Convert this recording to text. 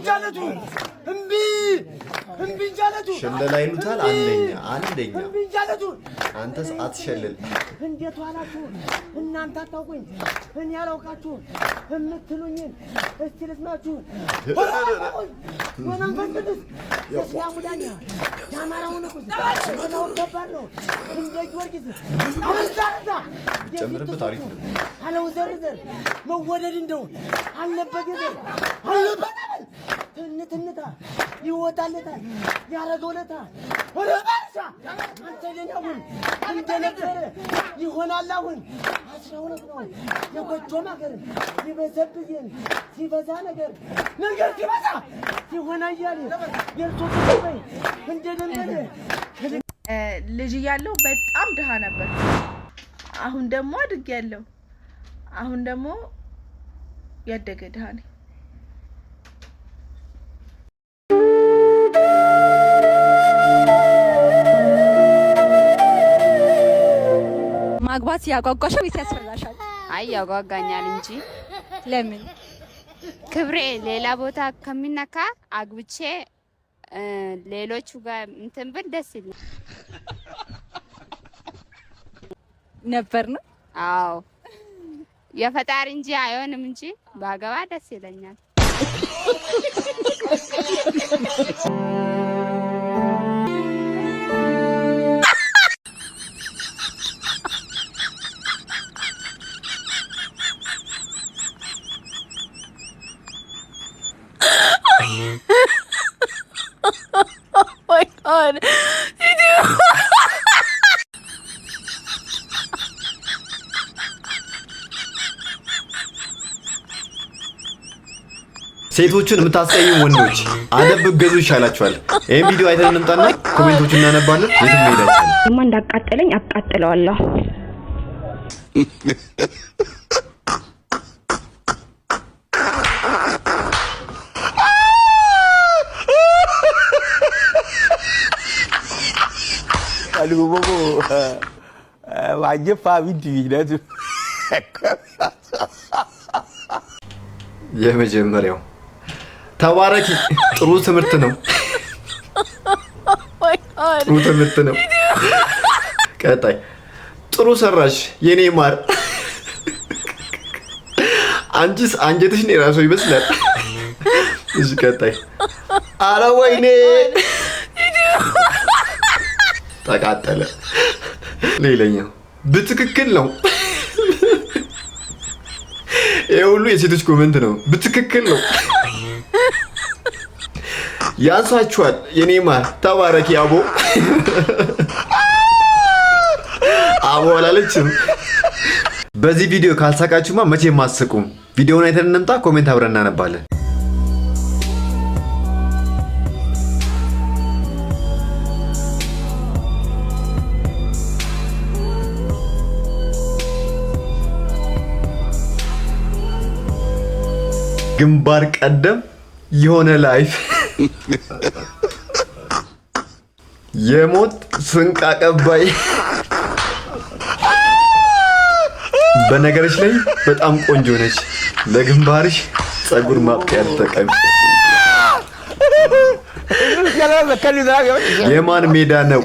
እንጃለቱ እምቢ እንጃለቱ ሽለላ ይሉታል። አንደኛ እምቢ እንጃለቱ አንተስ አትሸልል። እንዴት ዋላችሁ እናንተ አታውቁኝ እኔ ያላውቃችሁ እምትሉኝን እስቲ ልስማችሁ። ወመንፈስ ቅዱስ ያሙዳኛ ያማራው ንጉስ ነው ከባድ ነው እንደ ጊዮርጊስ አውዛዛ ጨምርበት አሪፍ ነው አለው ዘርዘር መወደድ እንደው አለበት ትንታ ይወጣለታል ያረገውለታ ወለባሳ አንተ ለኛውን እንደነበረ ይሆናል አሁን አስራውለት ነው የጎጆ ማገር ሲበዘብየን ሲበዛ ነገር ሲበዛ ይሆናል ያለ የርሶ ተበይ እንደደመነ ልጅ ያለው በጣም ደሃ ነበር። አሁን ደግሞ አድግ ያለው አሁን ደግሞ ያደገ ደሃ ነኝ። ማግባት ያጓጓሻል ወይስ ያስፈራሻል? አይ ያጓጓኛል እንጂ ለምን? ክብሬ ሌላ ቦታ ከሚነካ አግብቼ ሌሎቹ ጋር እንትን ብል ደስ ይላል ነበር ነው። አዎ የፈጣሪ እንጂ አይሆንም እንጂ ባገባ ደስ ይለኛል። Oh my god. ሴቶችን የምታስቀይም ወንዶች አደብ ገዙ ይሻላችኋል። ይሄን ቪዲዮ አይተን እንምጣና ኮሜንቶችን እናነባለን። የትም ሄዳችሁ ማን እንዳቃጠለኝ አቃጥለዋለሁ። አልጎቦ ዋጀፋ ቪዲዮ የመጀመሪያው ተባረኪ። ጥሩ ትምህርት ነው። ጥሩ ትምህርት ነው። ቀጣይ ጥሩ ሰራሽ የኔ ማር። አንቺስ አንጀትሽ ነው ራሱ ይመስላል። እሺ ቀጣይ አረ ወይኔ ተቃጠለ። ሌላኛው በትክክል ነው። ይሄ ሁሉ የሴቶች ኮሜንት ነው። በትክክል ነው። ያንሳችኋል የኔ ማር ተባረኪ። አቦ አቦ አላለችም። በዚህ ቪዲዮ ካልሳቃችሁማ መቼም አትስቁም። ቪዲዮውን አይተን እንምጣ። ኮሜንት አብረን እናነባለን። ግንባር ቀደም የሆነ ላይፍ የሞት ስንቅ አቀባይ። በነገርሽ ላይ በጣም ቆንጆ ነች። ለግንባርሽ ጸጉር ማብቂያ ተጠቀሚ። የማን ሜዳ ነው?